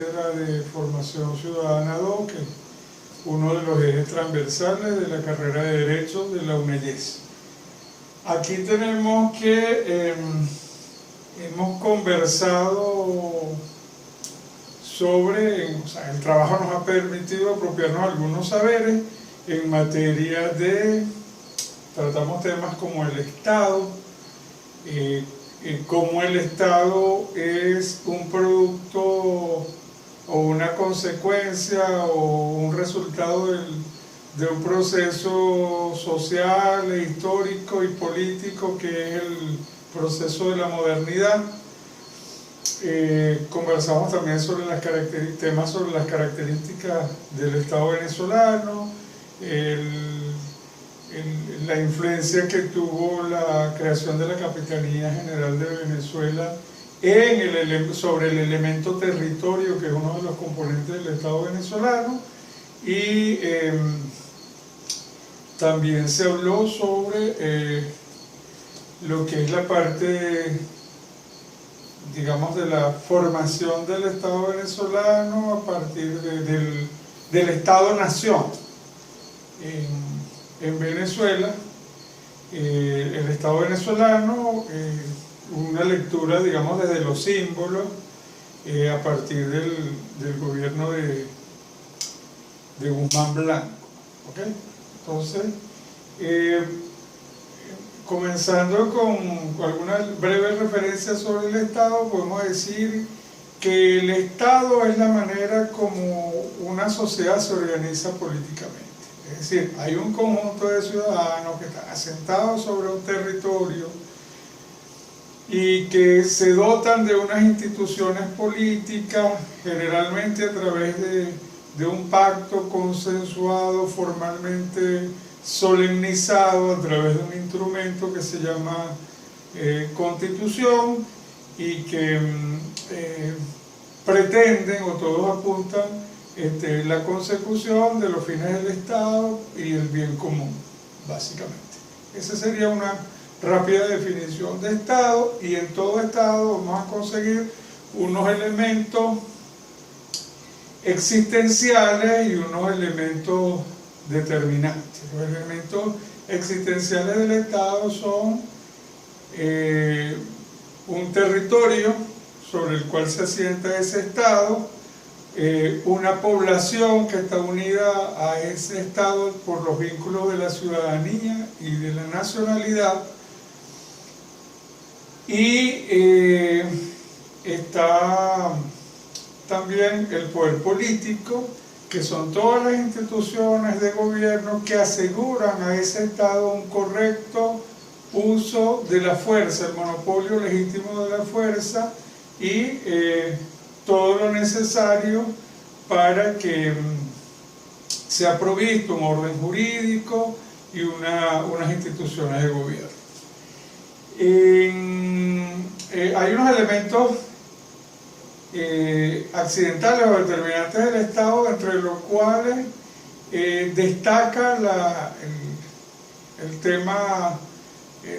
De Formación Ciudadana 2, que es uno de los ejes transversales de la carrera de Derecho de la UNEYES. Aquí tenemos que hemos conversado sobre, el trabajo nos ha permitido apropiarnos algunos saberes en materia de, tratamos temas como el Estado, cómo el Estado es un producto o una consecuencia o un resultado de un proceso social, histórico y político que es el proceso de la modernidad. Conversamos también sobre temas sobre las características del Estado venezolano, la influencia que tuvo la creación de la Capitanía General de Venezuela sobre el elemento territorio, que es uno de los componentes del Estado venezolano, y también se habló sobre lo que es la parte, digamos, de la formación del Estado venezolano a partir del Estado-Nación en Venezuela. El Estado venezolano, una lectura, digamos, desde los símbolos, a partir del gobierno de Guzmán Blanco. ¿Okay? Entonces, comenzando con algunas breves referencias sobre el Estado, podemos decir que el Estado es la manera como una sociedad se organiza políticamente. Es decir, hay un conjunto de ciudadanos que están asentados sobre un territorio y que se dotan de unas instituciones políticas, generalmente a través de un pacto consensuado, formalmente solemnizado, a través de un instrumento que se llama Constitución, y que pretenden, o todos apuntan, la consecución de los fines del Estado y el bien común, básicamente. Esa sería una rápida definición de Estado, y en todo Estado vamos a conseguir unos elementos existenciales y unos elementos determinantes. Los elementos existenciales del Estado son un territorio sobre el cual se asienta ese Estado, una población que está unida a ese Estado por los vínculos de la ciudadanía y de la nacionalidad, y está también el poder político, que son todas las instituciones de gobierno que aseguran a ese Estado un correcto uso de la fuerza, el monopolio legítimo de la fuerza, y todo lo necesario para que sea provisto un orden jurídico y unas instituciones de gobierno. Hay unos elementos accidentales o determinantes del Estado, entre los cuales destaca el tema,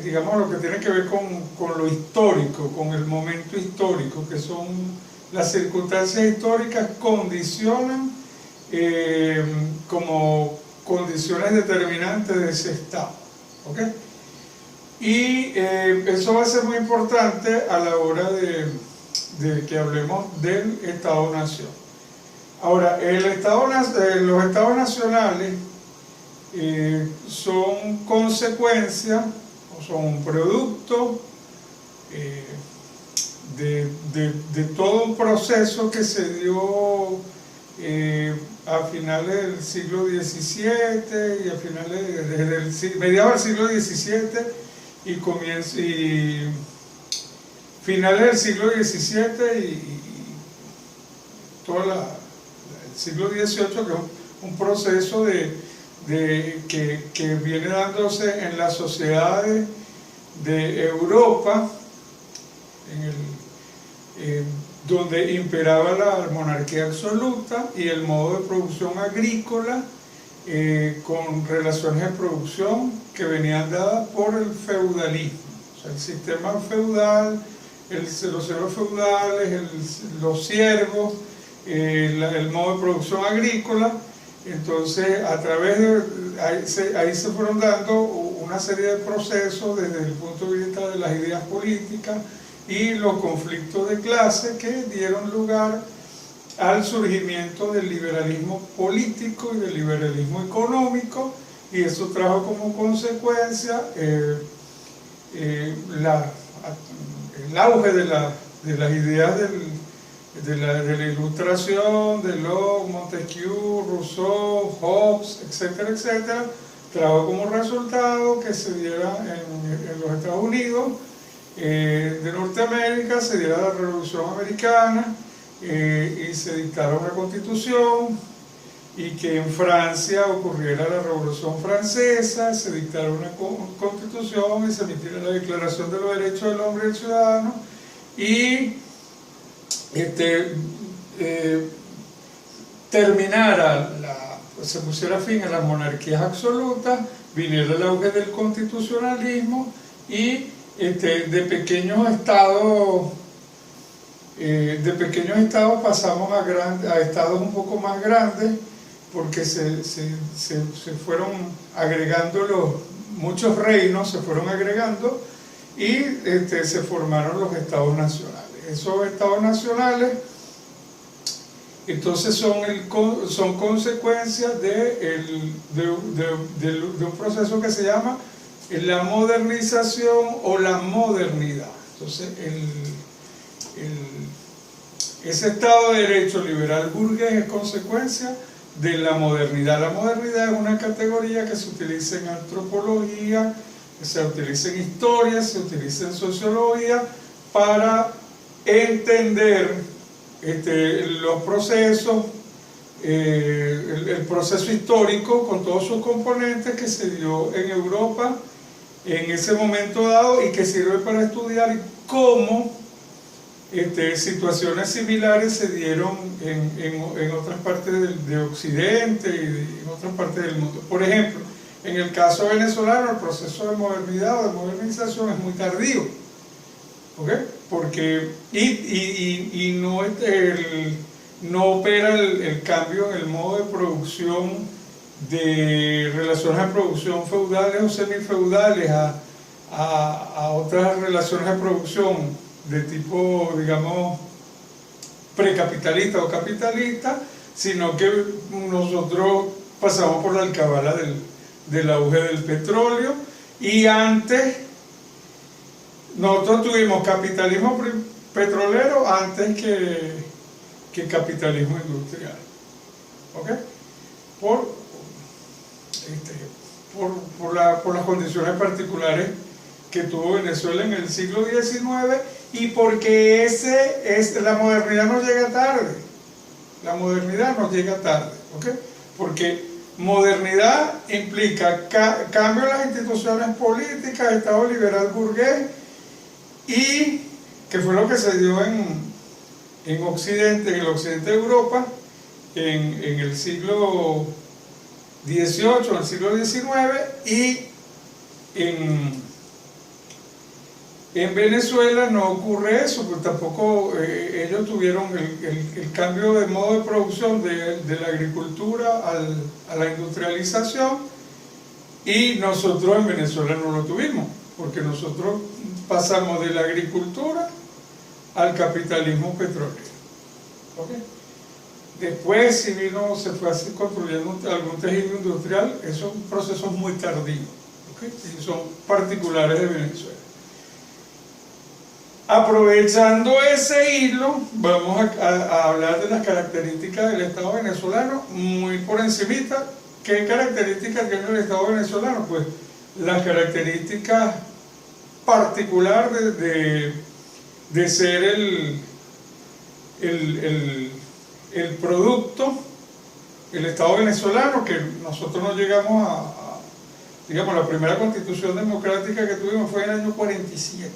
digamos, lo que tiene que ver con lo histórico, con el momento histórico, que son las circunstancias históricas condicionan como condiciones determinantes de ese Estado. ¿Okay? Y eso va a ser muy importante a la hora de que hablemos del Estado-Nación. Ahora, los Estados nacionales son consecuencia, o son un producto de todo un proceso que se dio a finales del siglo XVII y a finales desde mediados del siglo XVII y finales del siglo XVII y todo el siglo XVIII, que es un proceso que viene dándose en las sociedades de Europa, donde imperaba la monarquía absoluta y el modo de producción agrícola, con relaciones de producción que venían dadas por el feudalismo. O sea, el sistema feudal, los señores feudales, los siervos, el modo de producción agrícola. Entonces, a través de ahí se fueron dando una serie de procesos desde el punto de vista de las ideas políticas y los conflictos de clase que dieron lugar al surgimiento del liberalismo político y del liberalismo económico, y eso trajo como consecuencia el auge de las ideas de la Ilustración, de Locke, Montesquieu, Rousseau, Hobbes, etcétera, etcétera. Trajo como resultado que se diera en los Estados Unidos de Norteamérica, se diera la Revolución Americana, y se dictara una constitución, y que en Francia ocurriera la Revolución Francesa, se dictara una constitución y se emitiera la Declaración de los Derechos del Hombre y del Ciudadano, y se pusiera fin a las monarquías absolutas, viniera el auge del constitucionalismo, y de pequeños estados pasamos a estados un poco más grandes, porque se fueron agregando muchos reinos, se fueron agregando, y se formaron los estados nacionales. Esos estados nacionales entonces son consecuencias de un proceso que se llama la modernización o la modernidad. Entonces ese Estado de Derecho liberal burgués es consecuencia de la modernidad. La modernidad es una categoría que se utiliza en antropología, que se utiliza en historia, se utiliza en sociología para entender los procesos, el proceso histórico con todos sus componentes que se dio en Europa en ese momento dado, y que sirve para estudiar cómo situaciones similares se dieron en otras partes de Occidente y en otras partes del mundo. Por ejemplo, en el caso venezolano, el proceso de modernidad o de modernización es muy tardío, ¿okay? Porque no opera el cambio en el modo de producción de relaciones de producción feudales o semifeudales a otras relaciones de producción de tipo, digamos, precapitalista o capitalista, sino que nosotros pasamos por la alcabala del auge del petróleo, y antes nosotros tuvimos capitalismo petrolero antes que capitalismo industrial, ¿ok? Por las condiciones particulares que tuvo Venezuela en el siglo XIX, y porque la modernidad no llega tarde. La modernidad no llega tarde, ¿ok? Porque modernidad implica cambio en las instituciones políticas, Estado liberal burgués, y que fue lo que se dio en Occidente, en el occidente de Europa, en el siglo XVIII, en el siglo XIX, y en Venezuela no ocurre eso, porque tampoco ellos tuvieron el cambio de modo de producción de la agricultura a la industrialización, y nosotros en Venezuela no lo tuvimos, porque nosotros pasamos de la agricultura al capitalismo petrolero, ¿okay? Después se fue así construyendo algún tejido industrial. Esos son procesos muy tardíos, ¿okay? Y son particulares de Venezuela. Aprovechando ese hilo, vamos a hablar de las características del Estado venezolano muy por encimita. ¿Qué características tiene el Estado venezolano? Pues las características particulares de ser el producto, el Estado venezolano, que nosotros no llegamos digamos, la primera constitución democrática que tuvimos fue en el año 47.